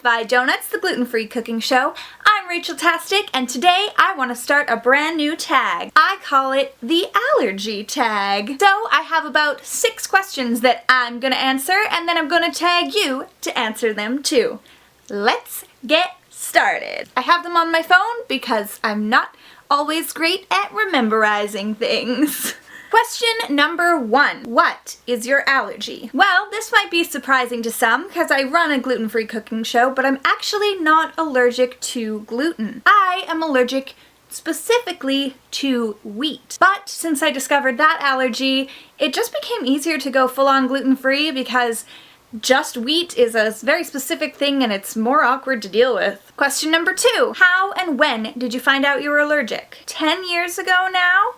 by Donuts, the gluten-free cooking show. I'm Rachel-tastic, and today I want to start a brand new tag. I call it the Allergy Tag. So I have about 6 questions that I'm gonna answer, and then I'm gonna tag you to answer them too. Let's get started. I have them on my phone because I'm not always great at memorizing things. Question number 1. What is your allergy? Well, this might be surprising to some because I run a gluten-free cooking show, but I'm actually not allergic to gluten. I am allergic specifically to wheat. But since I discovered that allergy, it just became easier to go full-on gluten-free because just wheat is a very specific thing and it's more awkward to deal with. Question number 2. How and when did you find out you were allergic? 10 years ago now?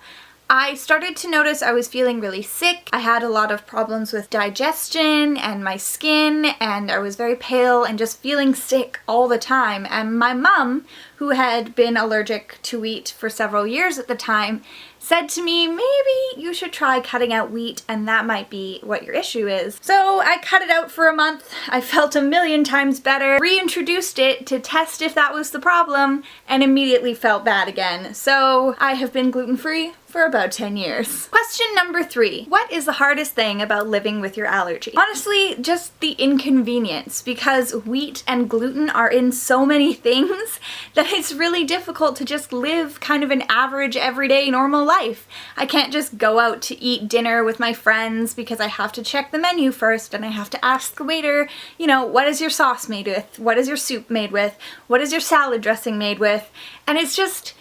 I started to notice I was feeling really sick. I had a lot of problems with digestion and my skin, and I was very pale and just feeling sick all the time. And my mom, who had been allergic to wheat for several years at the time, said to me, maybe you should try cutting out wheat and that might be what your issue is. So I cut it out for a month. I felt a million times better, reintroduced it to test if that was the problem, and immediately felt bad again. So I have been gluten-free for about 10 years. Question number 3. What is the hardest thing about living with your allergy? Honestly, just the inconvenience, because wheat and gluten are in so many things that it's really difficult to just live kind of an average, everyday, normal life. I can't just go out to eat dinner with my friends because I have to check the menu first and I have to ask the waiter, you know, what is your sauce made with? What is your soup made with? What is your salad dressing made with? And it's just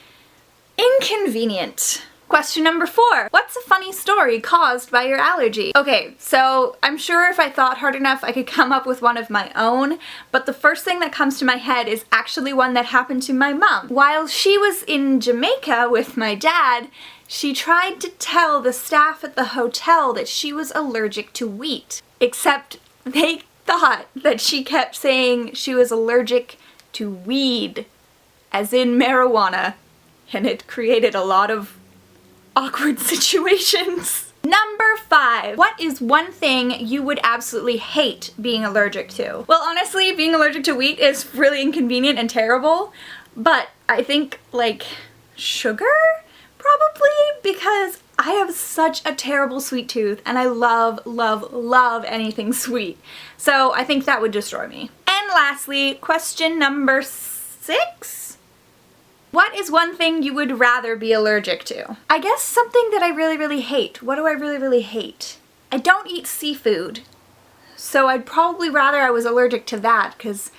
inconvenient. Question number 4. What's a funny story caused by your allergy? Okay, so I'm sure if I thought hard enough I could come up with one of my own, but the first thing that comes to my head is actually one that happened to my mom. While she was in Jamaica with my dad, she tried to tell the staff at the hotel that she was allergic to wheat, except they thought that she kept saying she was allergic to weed, as in marijuana, and it created a lot of awkward situations. Number 5. What is one thing you would absolutely hate being allergic to? Well, honestly, being allergic to wheat is really inconvenient and terrible, but I think, like, sugar? Probably, because I have such a terrible sweet tooth and I love, love, love anything sweet. So I think that would destroy me. And lastly, question number 6. What is one thing you would rather be allergic to? I guess something that I really, really hate. What do I really, really hate? I don't eat seafood, so I'd probably rather I was allergic to that, because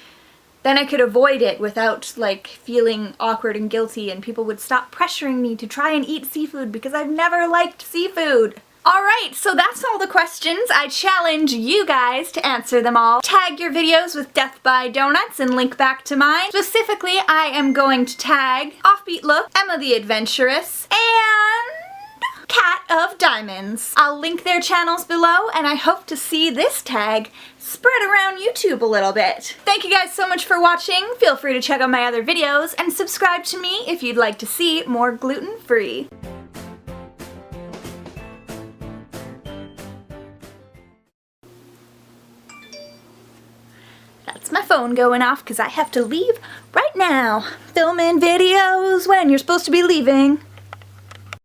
then I could avoid it without, like, feeling awkward and guilty, and people would stop pressuring me to try and eat seafood because I've never liked seafood. Alright, so that's all the questions. I challenge you guys to answer them all. Tag your videos with Death by Donuts and link back to mine. Specifically, I am going to tag Offbeat Look, Emma the Adventurous, and Cat of Diamonds. I'll link their channels below, and I hope to see this tag spread around YouTube a little bit. Thank you guys so much for watching. Feel free to check out my other videos and subscribe to me if you'd like to see more gluten-free. That's my phone going off because I have to leave right now. Filming videos when you're supposed to be leaving.